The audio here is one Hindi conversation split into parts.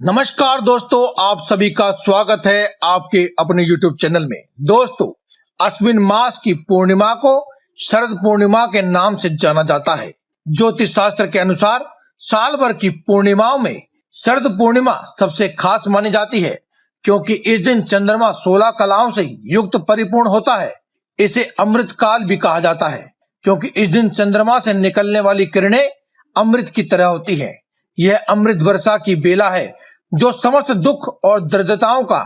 नमस्कार दोस्तों, आप सभी का स्वागत है आपके अपने YouTube चैनल में। दोस्तों, अश्विन मास की पूर्णिमा को शरद पूर्णिमा के नाम से जाना जाता है। ज्योतिष शास्त्र के अनुसार साल भर की पूर्णिमाओं में शरद पूर्णिमा सबसे खास मानी जाती है, क्योंकि इस दिन चंद्रमा 16 कलाओं से युक्त परिपूर्ण होता है। इसे अमृत काल भी कहा जाता है, क्योंकि इस दिन चंद्रमा से निकलने वाली किरणें अमृत की तरह होती है। यह अमृत वर्षा की बेला है जो समस्त दुख और दरिद्रताओं का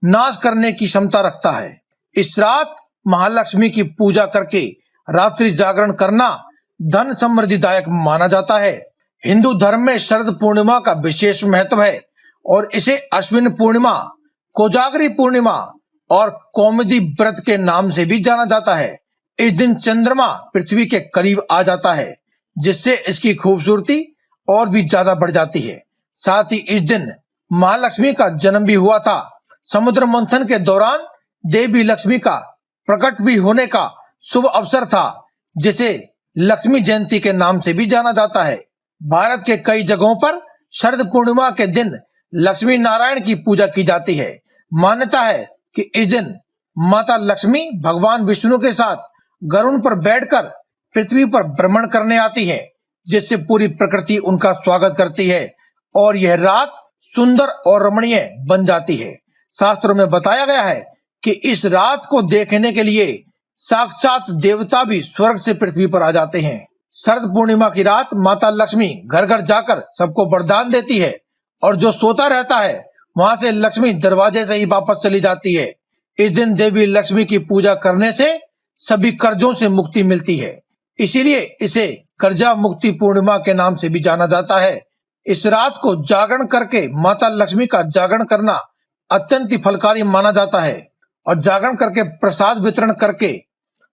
नाश करने की क्षमता रखता है। इस रात महालक्ष्मी की पूजा करके रात्रि जागरण करना धन समृद्धिदायक माना जाता है। हिंदू धर्म में शरद पूर्णिमा का विशेष महत्व है और इसे अश्विन पूर्णिमा, कोजागरी पूर्णिमा और कौमुदी व्रत के नाम से भी जाना जाता है। इस दिन चंद्रमा पृथ्वी के करीब आ जाता है, जिससे इसकी खूबसूरती और भी ज्यादा बढ़ जाती है। साथ ही इस दिन महालक्ष्मी का जन्म भी हुआ था। समुद्र मंथन के दौरान देवी लक्ष्मी का प्रकट भी होने का शुभ अवसर था, जिसे लक्ष्मी जयंती के नाम से भी जाना जाता है। भारत के कई जगहों पर शरद पूर्णिमा के दिन लक्ष्मी नारायण की पूजा की जाती है। मान्यता है कि इस दिन माता लक्ष्मी भगवान विष्णु के साथ गरुड़ पर बैठकर पृथ्वी पर भ्रमण करने आती है, जिससे पूरी प्रकृति उनका स्वागत करती है और यह रात सुंदर और रमणीय बन जाती है। शास्त्रों में बताया गया है कि इस रात को देखने के लिए साक्षात देवता भी स्वर्ग से पृथ्वी पर आ जाते हैं। शरद पूर्णिमा की रात माता लक्ष्मी घर घर जाकर सबको वरदान देती है और जो सोता रहता है वहां से लक्ष्मी दरवाजे से ही वापस चली जाती है। इस दिन देवी लक्ष्मी की पूजा करने से सभी कर्जों से मुक्ति मिलती है, इसीलिए इसे कर्जा मुक्ति पूर्णिमा के नाम से भी जाना जाता है। इस रात को जागरण करके माता लक्ष्मी का जागरण करना अत्यंत ही फलकारी माना जाता है और जागरण करके प्रसाद वितरण करके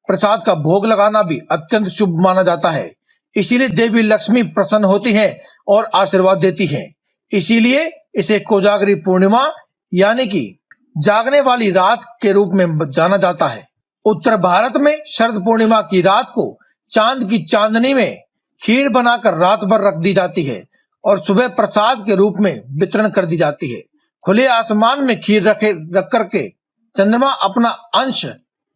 प्रसाद का भोग लगाना भी अत्यंत शुभ माना जाता है। इसीलिए देवी लक्ष्मी प्रसन्न होती है और आशीर्वाद देती है। इसीलिए इसे कोजागरी पूर्णिमा यानी कि जागने वाली रात के रूप में जाना जाता है। उत्तर भारत में शरद पूर्णिमा की रात को चांद की चांदनी में खीर बनाकर रात भर रख दी जाती है और सुबह प्रसाद के रूप में वितरण कर दी जाती है। खुले आसमान में खीर रख करके चंद्रमा अपना अंश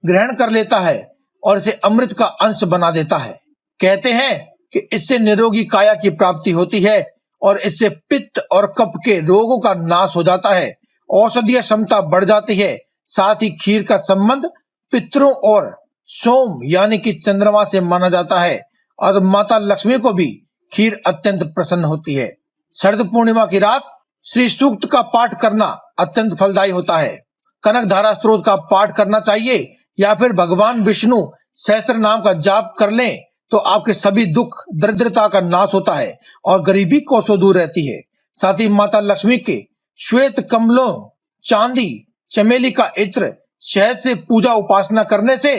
ग्रहण कर लेता है और इसे अमृत का अंश बना देता है। कहते हैं कि इससे निरोगी काया की प्राप्ति होती है और इससे पित्त और कफ के रोगों का नाश हो जाता है, औषधीय क्षमता बढ़ जाती है। साथ ही खीर का संबंध पितरों और सोम यानी कि चंद्रमा से माना जाता है और माता लक्ष्मी को भी खीर अत्यंत प्रसन्न होती है। शरद पूर्णिमा की रात श्री सूक्त का पाठ करना अत्यंत फलदायी होता है। कनक धारा स्त्रोत का पाठ करना चाहिए या फिर भगवान विष्णु सहस्त्र नाम का जाप कर लें तो आपके सभी दुख दरिद्रता का नाश होता है और गरीबी कोसों दूर रहती है। साथ ही माता लक्ष्मी के श्वेत कमलों, चांदी, चमेली का इत्र, शहद से पूजा उपासना करने से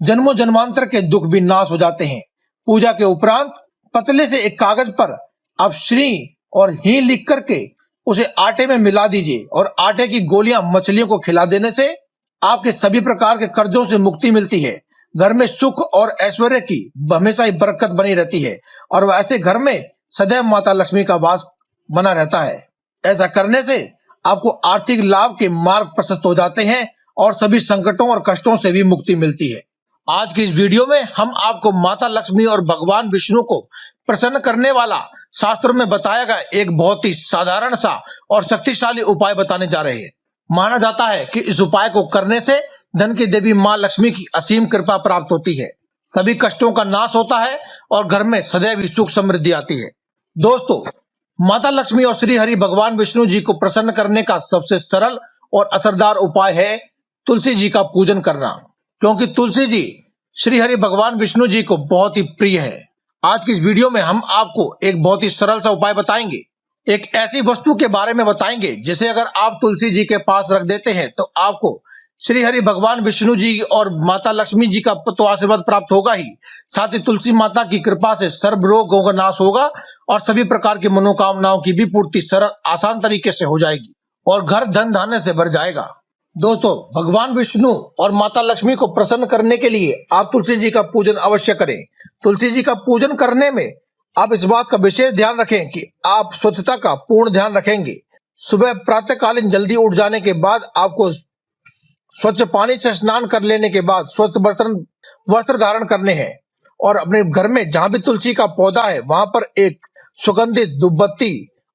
जन्मों जन्मांतर के दुख भी नाश हो जाते हैं। पूजा के उपरांत पतले से एक कागज पर आप श्री और ही लिख करके उसे आटे में मिला दीजिए और आटे की गोलियां मछलियों को खिला देने से आपके सभी प्रकार के कर्जों से मुक्ति मिलती है। घर में सुख और ऐश्वर्य की हमेशा ही बरकत बनी रहती है और वैसे घर में सदैव माता लक्ष्मी का वास बना रहता है। ऐसा करने से आपको आर्थिक लाभ के मार्ग प्रशस्त हो जाते हैं और सभी संकटों और कष्टों से भी मुक्ति मिलती है। आज की इस वीडियो में हम आपको माता लक्ष्मी और भगवान विष्णु को प्रसन्न करने वाला शास्त्रों में बताया गया एक बहुत ही साधारण सा और शक्तिशाली उपाय बताने जा रहे हैं। माना जाता है कि इस उपाय को करने से धन की देवी माँ लक्ष्मी की असीम कृपा प्राप्त होती है, सभी कष्टों का नाश होता है और घर में सदैव सुख समृद्धि आती है। दोस्तों, माता लक्ष्मी और श्री हरि भगवान विष्णु जी को प्रसन्न करने का सबसे सरल और असरदार उपाय है तुलसी जी का पूजन करना, क्योंकि तुलसी जी श्री हरि भगवान विष्णु जी को बहुत ही प्रिय है। आज की इस वीडियो में हम आपको एक बहुत ही सरल सा उपाय बताएंगे। एक ऐसी वस्तु के बारे में बताएंगे जिसे अगर आप तुलसी जी के पास रख देते हैं तो आपको श्री हरि भगवान विष्णु जी और माता लक्ष्मी जी का तो आशीर्वाद प्राप्त होगा ही, साथ ही तुलसी माता की कृपा से सर्व रोगों का नाश होगा और सभी प्रकार की मनोकामनाओं की भी पूर्ति सरल आसान तरीके से हो जाएगी और घर धन धान्य से भर जाएगा। दोस्तों, भगवान विष्णु और माता लक्ष्मी को प्रसन्न करने के लिए आप तुलसी जी का पूजन अवश्य करें। तुलसी जी का पूजन करने में आप इस बात का विशेष ध्यान रखें कि आप स्वच्छता का पूर्ण ध्यान रखेंगे। सुबह प्रातःकालीन जल्दी उठ जाने के बाद आपको स्वच्छ पानी से स्नान कर लेने के बाद स्वच्छ वस्त्र धारण करने हैं और अपने घर में जहां भी तुलसी का पौधा है वहां पर एक सुगंधित धूपबत्ती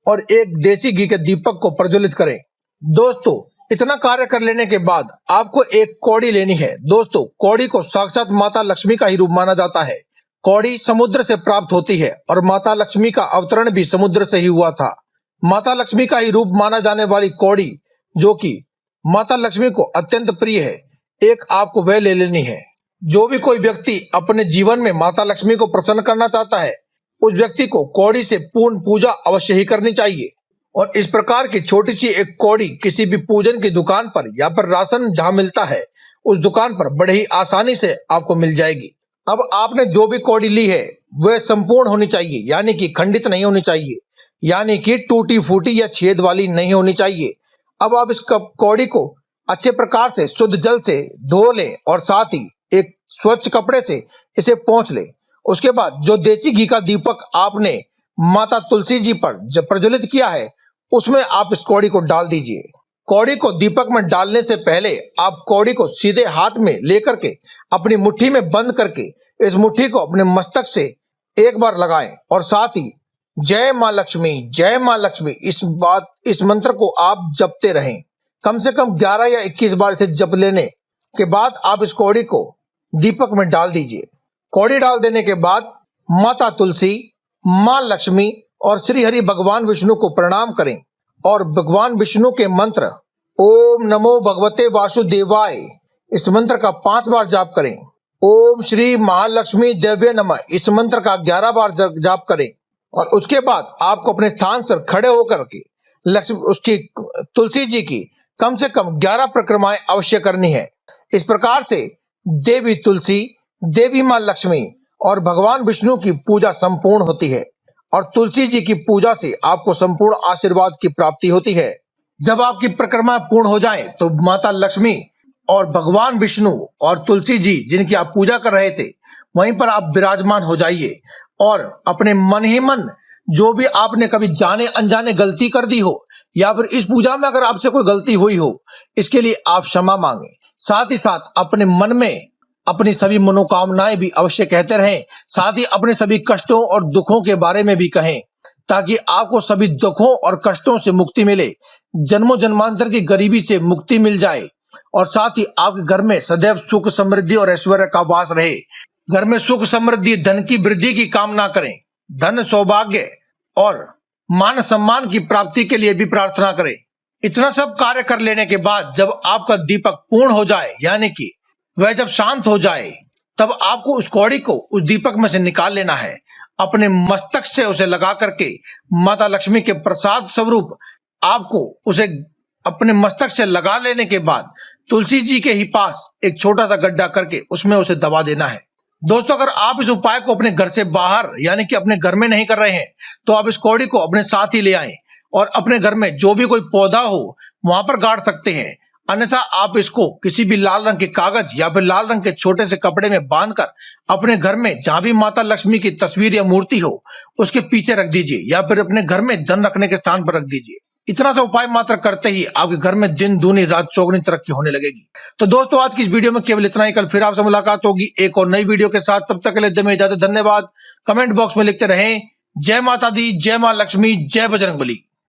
और एक देसी घी के दीपक को प्रज्वलित करें। दोस्तों, इतना कार्य कर लेने के बाद आपको एक कौड़ी लेनी है। दोस्तों, कौड़ी को साक्षात माता लक्ष्मी का ही रूप माना जाता है। कौड़ी समुद्र से प्राप्त होती है और माता लक्ष्मी का अवतरण भी समुद्र से ही हुआ था। माता लक्ष्मी का ही रूप माना जाने वाली कौड़ी, जो कि माता लक्ष्मी को अत्यंत प्रिय है, एक आपको वह ले लेनी है। जो भी कोई व्यक्ति अपने जीवन में माता लक्ष्मी को प्रसन्न करना चाहता है, उस व्यक्ति को कौड़ी से पूर्ण पूजा अवश्य ही करनी चाहिए। और इस प्रकार की छोटी सी एक कौड़ी किसी भी पूजन की दुकान पर या पर राशन जहां मिलता है, उस दुकान पर बड़े ही आसानी से आपको मिल जाएगी। अब आपने जो भी कौड़ी ली है वह संपूर्ण होनी चाहिए, यानी कि खंडित नहीं होनी चाहिए, यानी कि टूटी फूटी या छेद वाली नहीं होनी चाहिए। अब आप इस कौड़ी को अच्छे प्रकार से शुद्ध जल से धो लें और साथ ही एक स्वच्छ कपड़े से इसे पोंछ लें। उसके बाद जो देसी घी का दीपक आपने माता तुलसी जी पर जब प्रज्वलित किया है, उसमें आप इस कौड़ी को डाल दीजिए। कौड़ी को दीपक में डालने से पहले आप कौड़ी को सीधे हाथ में लेकर के अपनी मुट्ठी में बंद करके इस मुट्ठी को अपने मस्तक से एक बार लगाएं और साथ ही जय मां लक्ष्मी इस मंत्र को आप जपते रहें। कम से कम 11 या 21 बार इसे जप लेने के बाद आप इस कौड़ी को दीपक में डाल दीजिए। कौड़ी डाल देने के बाद माता तुलसी, मां लक्ष्मी और श्री हरि भगवान विष्णु को प्रणाम करें और भगवान विष्णु के मंत्र ओम नमो भगवते वासुदेवाय इस मंत्र का 5 बार जाप करें। ओम श्री महालक्ष्मी देव्य नमः इस मंत्र का 11 बार जाप करें और उसके बाद आपको अपने स्थान से खड़े होकर के उसकी तुलसी जी की कम से कम 11 परिक्रमाएं अवश्य करनी है। इस प्रकार से देवी तुलसी, देवी मां लक्ष्मी और भगवान विष्णु की पूजा संपूर्ण होती है और तुलसी जी की पूजा से आपको संपूर्ण आशीर्वाद की प्राप्ति होती है। जब आपकी परिक्रमा पूर्ण हो जाए तो माता लक्ष्मी और भगवान विष्णु और तुलसी जी जिनकी आप पूजा कर रहे थे वहीं पर आप विराजमान हो जाइए और अपने मन ही मन जो भी आपने कभी जाने अनजाने गलती कर दी हो या फिर इस पूजा में अगर आपसे कोई गलती हुई हो, इसके लिए आप क्षमा मांगे। साथ ही साथ अपने मन में अपनी सभी मनोकामनाएं भी अवश्य कहते रहें, साथ ही अपने सभी कष्टों और दुखों के बारे में भी कहें, ताकि आपको सभी दुखों और कष्टों से मुक्ति मिले, जन्मों जन्मांतर की गरीबी से मुक्ति मिल जाए और साथ ही आपके घर में सदैव सुख समृद्धि और ऐश्वर्य का वास रहे। घर में सुख समृद्धि, धन की वृद्धि की कामना करें, धन सौभाग्य और मान सम्मान की प्राप्ति के लिए भी प्रार्थना करें। इतना सब कार्य कर लेने के बाद जब आपका दीपक पूर्ण हो जाए, यानी कि वह जब शांत हो जाए, तब आपको उस कौड़ी को उस दीपक में से निकाल लेना है। अपने मस्तक से उसे लगा करके माता लक्ष्मी के प्रसाद स्वरूप आपको उसे अपने मस्तक से लगा लेने के बाद तुलसी जी के ही पास एक छोटा सा गड्ढा करके उसमें उसे दबा देना है। दोस्तों, अगर आप इस उपाय को अपने घर से बाहर यानी कि अपने घर में नहीं कर रहे हैं तो आप इस कौड़ी को अपने साथ ही ले आएं और अपने घर में जो भी कोई पौधा हो वहां पर गाड़ सकते हैं। अन्यथा आप इसको किसी भी लाल रंग के कागज या फिर लाल रंग के छोटे से कपड़े में बांधकर अपने घर में जहां भी माता लक्ष्मी की तस्वीर या मूर्ति हो उसके पीछे रख दीजिए या फिर अपने घर में धन रखने के स्थान पर रख दीजिए। इतना सा उपाय मात्र करते ही आपके घर में दिन दूनी रात चौगुनी तरक्की होने लगेगी। तो दोस्तों, आज की इस वीडियो में केवल इतना ही। कल फिर आपसे मुलाकात होगी एक और नई वीडियो के साथ। तब तक के लिए दे इजाजत। धन्यवाद। कमेंट बॉक्स में लिखते रहें जय माता दी, जय मां लक्ष्मी, जय बजरंगबली।